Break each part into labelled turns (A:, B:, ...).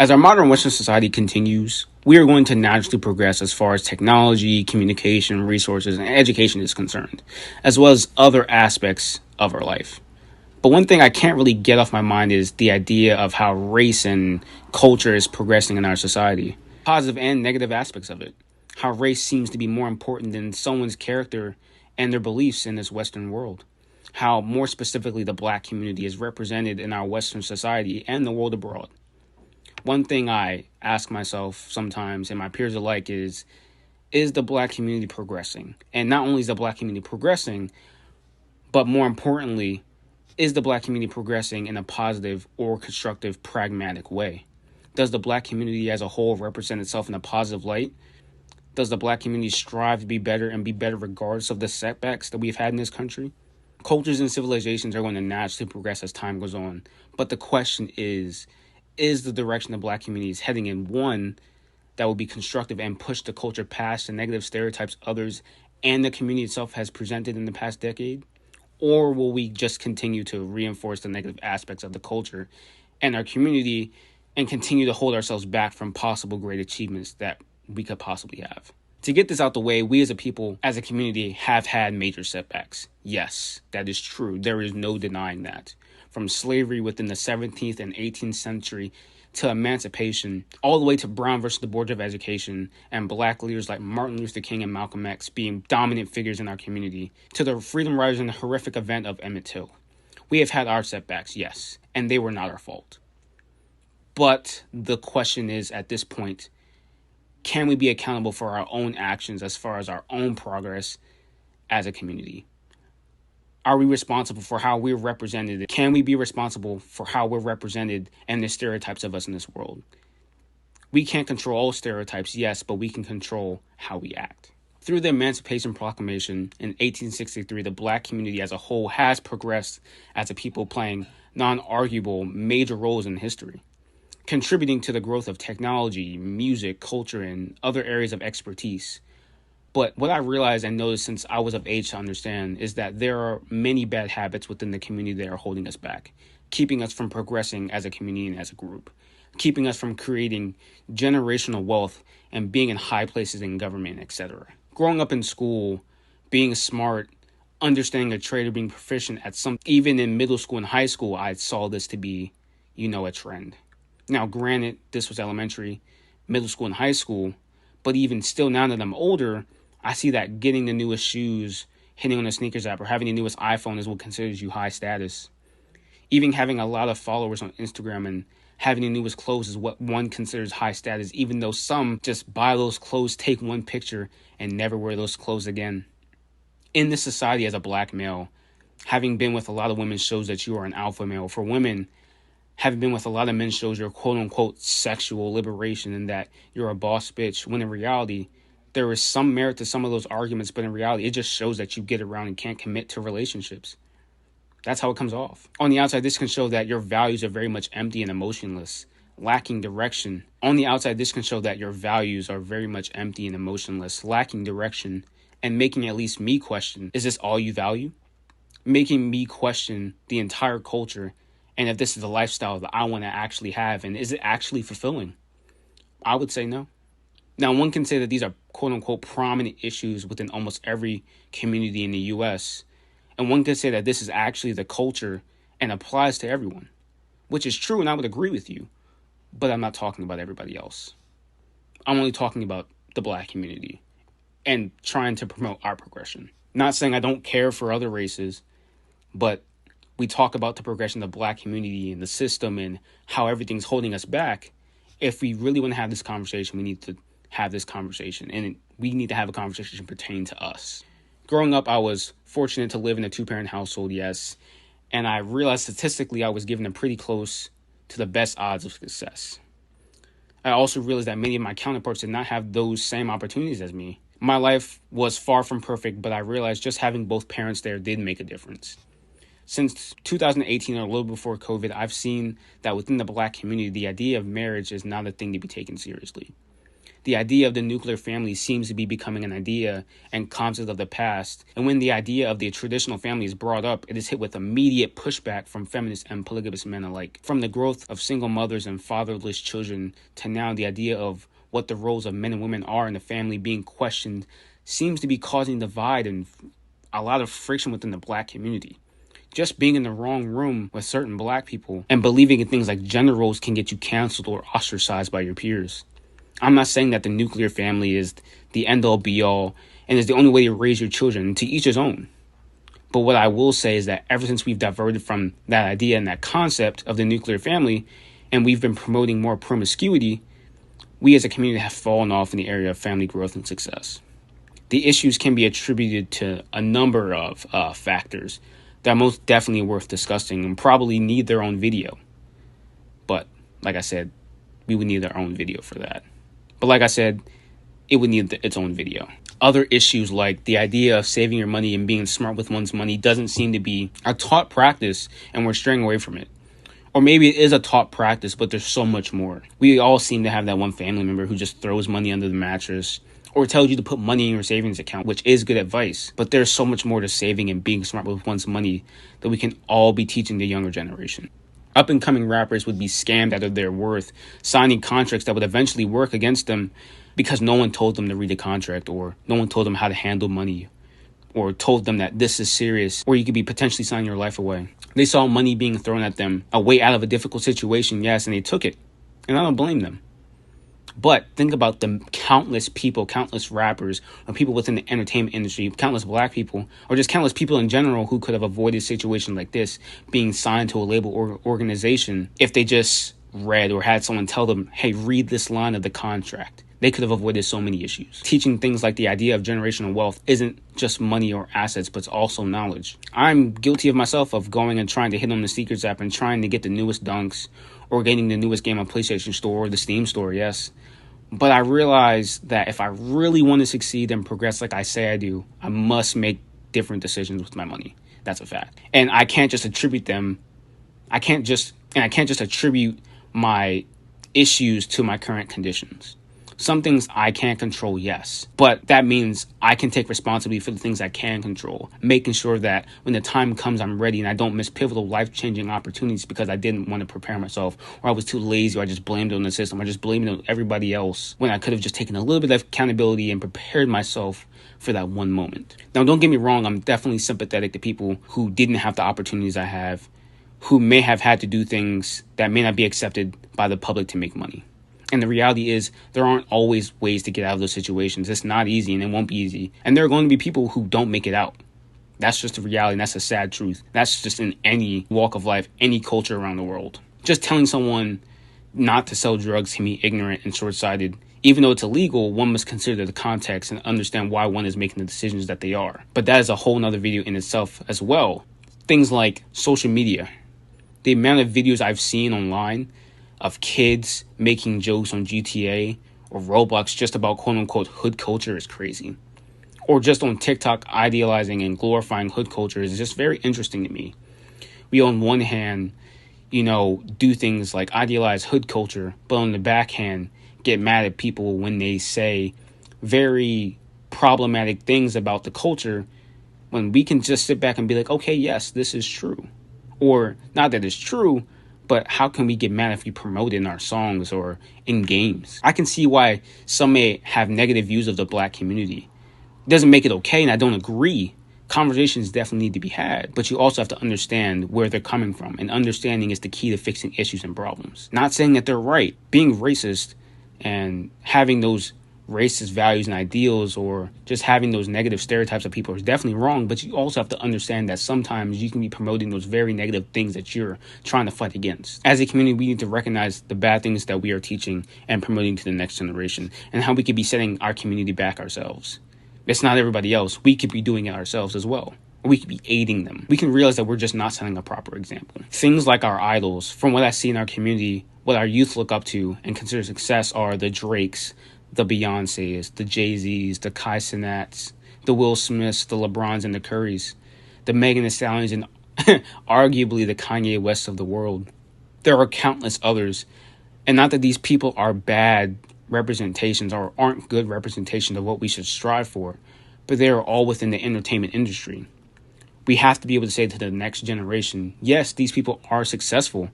A: As our modern Western society continues, we are going to naturally progress as far as technology, communication, resources, and education is concerned, as well as other aspects of our life. But one thing I can't really get off my mind is the idea of how race and culture is progressing in our society. Positive and negative aspects of it. How race seems to be more important than someone's character and their beliefs in this Western world. How, more specifically, the black community is represented in our Western society and the world abroad. One thing I ask myself sometimes and my peers alike is the black community progressing? And not only is the black community progressing, but more importantly, is the black community progressing in a positive or constructive, pragmatic way? Does the black community as a whole represent itself in a positive light? Does the black community strive to be better and be better regardless of the setbacks that we've had in this country? Cultures and civilizations are going to naturally progress as time goes on. But the question is the direction the black community is heading in one that will be constructive and push the culture past the negative stereotypes others and the community itself has presented in the past decade? Or will we just continue to reinforce the negative aspects of the culture and our community and continue to hold ourselves back from possible great achievements that we could possibly have? To get this out the way, we as a people, as a community, have had major setbacks. Yes, that is true. There is no denying that. From slavery within the 17th and 18th century to emancipation, all the way to Brown versus the Board of Education and black leaders like Martin Luther King and Malcolm X being dominant figures in our community, to the freedom riders and the horrific event of Emmett Till. We have had our setbacks, yes, and they were not our fault. But the question is, at this point, can we be accountable for our own actions as far as our own progress as a community? Are we responsible for how we're represented? Can we be responsible for how we're represented and the stereotypes of us in this world? We can't control all stereotypes, yes, but we can control how we act. Through the Emancipation Proclamation in 1863, the black community as a whole has progressed as a people, playing non-arguable major roles in history, contributing to the growth of technology, music, culture, and other areas of expertise. But what I realized and noticed since I was of age to understand is that there are many bad habits within the community that are holding us back, keeping us from progressing as a community and as a group, keeping us from creating generational wealth and being in high places in government, etc. Growing up in school, being smart, understanding a trade or being proficient at some, even in middle school and high school, I saw this to be, a trend. Now, granted, this was elementary, middle school, and high school, but even still, now that I'm older, I see that getting the newest shoes, hitting on a sneakers app, or having the newest iPhone is what considers you high status. Even having a lot of followers on Instagram and having the newest clothes is what one considers high status, even though some just buy those clothes, take one picture, and never wear those clothes again. In this society, as a black male, having been with a lot of women shows that you are an alpha male. For women, having been with a lot of men shows your quote-unquote sexual liberation and that you're a boss bitch, when in reality, there is some merit to some of those arguments, but in reality, it just shows that you get around and can't commit to relationships. That's how it comes off. On the outside, this can show that your values are very much empty and emotionless, lacking direction. On the outside, this can show that your values are very much empty and emotionless, lacking direction, and making at least me question, is this all you value? Making me question the entire culture and if this is the lifestyle that I want to actually have, and is it actually fulfilling? I would say no. Now, one can say that these are quote-unquote prominent issues within almost every community in the U.S., and one can say that this is actually the culture and applies to everyone, which is true, and I would agree with you, but I'm not talking about everybody else. I'm only talking about the black community and trying to promote our progression. Not saying I don't care for other races, but we talk about the progression of the black community and the system and how everything's holding us back. If we really want to have this conversation, we need to have this conversation, and we need to have a conversation pertaining to us. Growing up, I was fortunate to live in a two-parent household, yes, and I realized statistically I was given a pretty close to the best odds of success. I also realized that many of my counterparts did not have those same opportunities as me. My life was far from perfect, but I realized just having both parents there did make a difference. Since 2018, or a little before COVID, I've seen that within the black community, the idea of marriage is not a thing to be taken seriously. The idea of the nuclear family seems to be becoming an idea and concept of the past. And when the idea of the traditional family is brought up, it is hit with immediate pushback from feminists and polygamous men alike. From the growth of single mothers and fatherless children to now the idea of what the roles of men and women are in the family being questioned seems to be causing divide and a lot of friction within the Black community. Just being in the wrong room with certain Black people and believing in things like gender roles can get you canceled or ostracized by your peers. I'm not saying that the nuclear family is the end-all be-all and is the only way to raise your children. To each his own. But what I will say is that ever since we've diverted from that idea and that concept of the nuclear family, and we've been promoting more promiscuity, we as a community have fallen off in the area of family growth and success. The issues can be attributed to a number of factors that are most definitely worth discussing and probably need their own video. But like I said, we would need our own video for that. But like I said, it would need its own video. Other issues like the idea of saving your money and being smart with one's money doesn't seem to be a taught practice, and we're straying away from it. Or maybe it is a taught practice, but there's so much more. We all seem to have that one family member who just throws money under the mattress or tells you to put money in your savings account, which is good advice. But there's so much more to saving and being smart with one's money that we can all be teaching the younger generation. Up-and-coming rappers would be scammed out of their worth, signing contracts that would eventually work against them because no one told them to read the contract, or no one told them how to handle money, or told them that this is serious, or you could be potentially signing your life away. They saw money being thrown at them, a way out of a difficult situation, yes, and they took it. And I don't blame them. But think about the countless people, countless rappers, or people within the entertainment industry, countless Black people, or just countless people in general who could have avoided a situation like this, being signed to a label or organization, if they just read or had someone tell them, hey, read this line of the contract. They could have avoided so many issues. Teaching things like the idea of generational wealth isn't just money or assets, but it's also knowledge. I'm guilty of myself of going and trying to hit on the Sneakers app and trying to get the newest dunks or getting the newest game on PlayStation Store or the Steam Store, yes. But I realize that if I really want to succeed and progress like I say I do, I must make different decisions with my money. That's a fact. And I can't just attribute them. I can't just attribute my issues to my current conditions. Some things I can't control, yes. But that means I can take responsibility for the things I can control, making sure that when the time comes, I'm ready and I don't miss pivotal life-changing opportunities because I didn't want to prepare myself, or I was too lazy, or I just blamed it on the system, or I just blamed it on everybody else, when I could have just taken a little bit of accountability and prepared myself for that one moment. Now, don't get me wrong, I'm definitely sympathetic to people who didn't have the opportunities I have, who may have had to do things that may not be accepted by the public to make money. And the reality is there aren't always ways to get out of those situations. It's not easy, and it won't be easy. And there are going to be people who don't make it out. That's just the reality, and that's a sad truth. That's just in any walk of life, any culture around the world. Just telling someone not to sell drugs can be ignorant and short-sighted. Even though it's illegal, one must consider the context and understand why one is making the decisions that they are. But that is a whole nother video in itself as well. Things like social media. The amount of videos I've seen online of kids making jokes on GTA or Roblox just about quote-unquote hood culture is crazy. Or just on TikTok idealizing and glorifying hood culture is just very interesting to me. We on one hand, do things like idealize hood culture, but on the backhand, get mad at people when they say very problematic things about the culture, when we can just sit back and be like, okay, yes, this is true. Or not that it's true, but how can we get mad if we promote it in our songs or in games? I can see why some may have negative views of the Black community. It doesn't make it okay, and I don't agree. Conversations definitely need to be had, but you also have to understand where they're coming from, and understanding is the key to fixing issues and problems. Not saying that they're right. Being racist and having those racist values and ideals, or just having those negative stereotypes of people, is definitely wrong, but you also have to understand that sometimes you can be promoting those very negative things that you're trying to fight against. As a community, we need to recognize the bad things that we are teaching and promoting to the next generation, and how we could be setting our community back ourselves. It's not everybody else. We could be doing it ourselves as well. Or we could be aiding them. We can realize that we're just not setting a proper example. Things like our idols, from what I see in our community, what our youth look up to and consider success, are the Drakes, the Beyoncés, the Jay-Z's, the Kai Cenats, the Will Smiths, the LeBrons and the Currys, the Megan Thee Stallions, and arguably the Kanye Wests of the world. There are countless others. And not that these people are bad representations or aren't good representations of what we should strive for, but they are all within the entertainment industry. We have to be able to say to the next generation, yes, these people are successful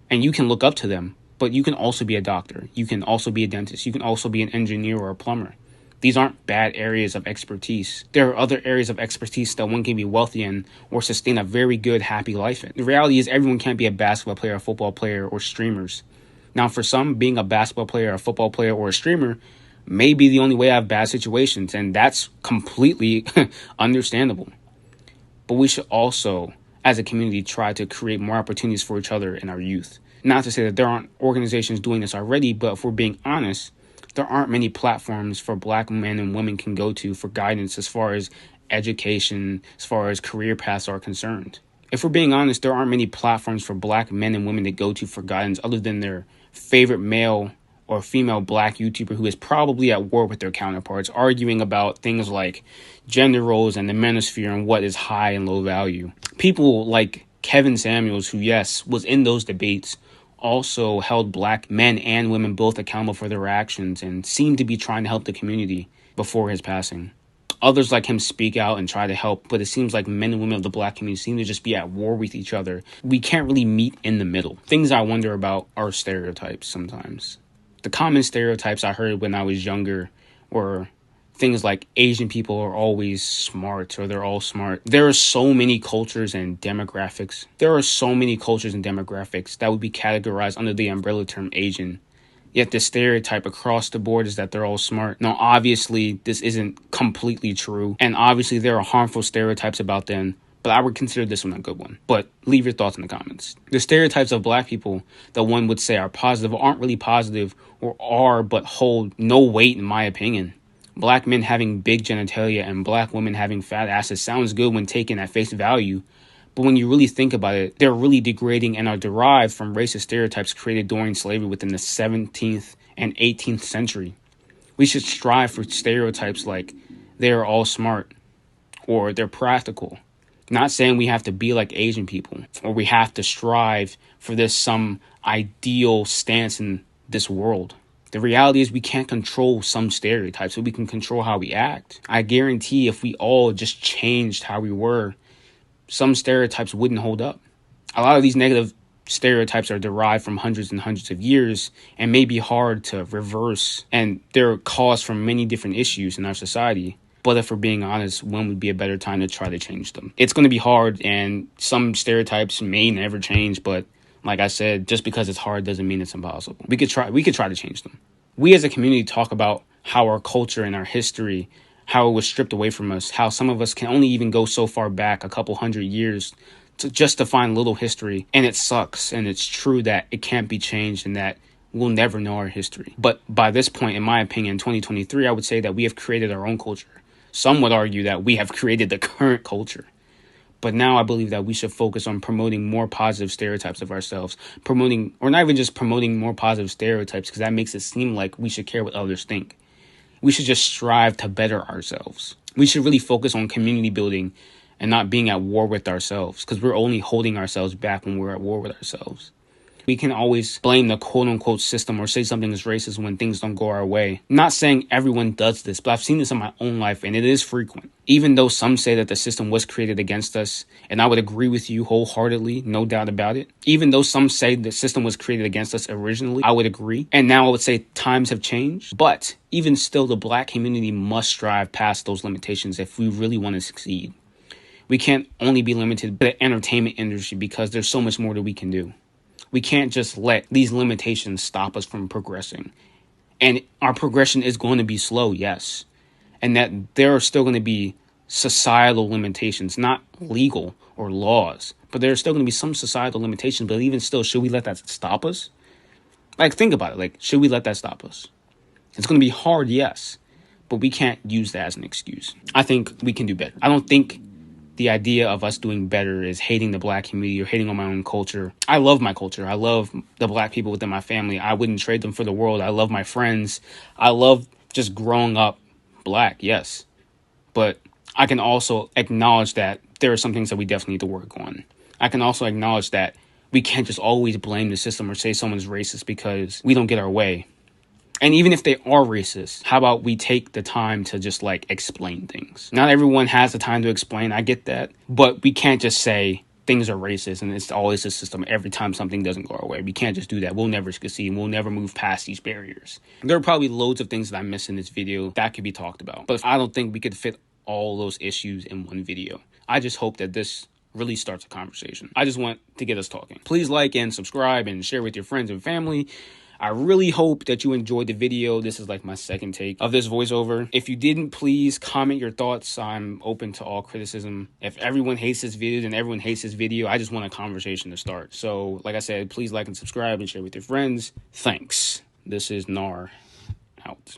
A: and you can look up to them, but you can also be a doctor. You can also be a dentist. You can also be an engineer or a plumber. These aren't bad areas of expertise. There are other areas of expertise that one can be wealthy in or sustain a very good, happy life in. The reality is everyone can't be a basketball player, a football player, or streamers. Now, for some, being a basketball player, a football player, or a streamer may be the only way out of bad situations, and that's completely understandable. But we should also, as a community, try to create more opportunities for each other in our youth. Not to say that there aren't organizations doing this already, but if we're being honest, there aren't many platforms for Black men and women can go to for guidance as far as education, as far as career paths are concerned. If we're being honest, there aren't many platforms for Black men and women to go to for guidance other than their favorite male or female Black YouTuber who is probably at war with their counterparts, arguing about things like gender roles and the manosphere and what is high and low value. People like Kevin Samuels, who, yes, was in those debates, also held Black men and women both accountable for their actions and seemed to be trying to help the community before his passing. Others like him speak out and try to help, but it seems like men and women of the Black community seem to just be at war with each other. We can't really meet in the middle. Things I wonder about are stereotypes sometimes. The common stereotypes I heard when I was younger were things like Asian people are always smart or they're all smart. There are so many cultures and demographics. There are so many cultures and demographics that would be categorized under the umbrella term Asian. Yet the stereotype across the board is that they're all smart. Now, obviously, this isn't completely true. And obviously, there are harmful stereotypes about them. But I would consider this one a good one. But leave your thoughts in the comments. The stereotypes of Black people that one would say are positive aren't really positive or are but hold no weight in my opinion. Black men having big genitalia and Black women having fat asses sounds good when taken at face value. But when you really think about it, they're really degrading and are derived from racist stereotypes created during slavery within the 17th and 18th century. We should strive for stereotypes like they're all smart or they're practical. Not saying we have to be like Asian people or we have to strive for this some ideal stance in this world. The reality is we can't control some stereotypes, but we can control how we act. I guarantee if we all just changed how we were, some stereotypes wouldn't hold up. A lot of these negative stereotypes are derived from hundreds and hundreds of years and may be hard to reverse, and they're caused from many different issues in our society. But if we're being honest, when would be a better time to try to change them? It's going to be hard, and some stereotypes may never change, but like I said, just because it's hard doesn't mean it's impossible. We could try to change them. We as a community talk about how our culture and our history, how it was stripped away from us, how some of us can only even go so far back, a couple hundred years, to find little history. And it sucks, and it's true that it can't be changed and that we'll never know our history. But by this point, in my opinion, 2023, I would say that we have created our own culture. Some would argue that we have created the current culture. But now I believe that we should focus on promoting more positive stereotypes of ourselves, promoting, or not even just promoting more positive stereotypes, because that makes it seem like we should care what others think. We should just strive to better ourselves. We should really focus on community building and not being at war with ourselves, because we're only holding ourselves back when we're at war with ourselves. We can always blame the quote-unquote system or say something is racist when things don't go our way. I'm not saying everyone does this, but I've seen this in my own life, and it is frequent. Even though some say that the system was created against us, and I would agree with you wholeheartedly, no doubt about it. Even though some say the system was created against us originally, I would agree. And now I would say times have changed. But even still, the Black community must strive past those limitations if we really want to succeed. We can't only be limited by the entertainment industry because there's so much more that we can do. We can't just let these limitations stop us from progressing. And our progression is going to be slow, yes. And that there are still going to be societal limitations, not legal or laws. But there are still going to be some societal limitations. But even still, should we let that stop us? Like, think about it. Like, should we let that stop us? It's going to be hard, yes. But we can't use that as an excuse. I think we can do better. I don't think the idea of us doing better is hating the Black community or hating on my own culture. I love my culture. I love the Black people within my family. I wouldn't trade them for the world. I love my friends. I love just growing up Black, yes. But I can also acknowledge that there are some things that we definitely need to work on. I can also acknowledge that we can't just always blame the system or say someone's racist because we don't get our way. And even if they are racist, how about we take the time to just like explain things? Not everyone has the time to explain. I get that. But we can't just say things are racist and it's always the system every time something doesn't go our way. We can't just do that. We'll never succeed. We'll never move past these barriers. There are probably loads of things that I missed in this video that could be talked about. But I don't think we could fit all those issues in one video. I just hope that this really starts a conversation. I just want to get us talking. Please like and subscribe and share with your friends and family. I really hope that you enjoyed the video. This is like my second take of this voiceover. If you didn't, please comment your thoughts. I'm open to all criticism. If everyone hates this video, then everyone hates this video. I just want a conversation to start. So like I said, please like and subscribe and share with your friends. Thanks. This is Nar out.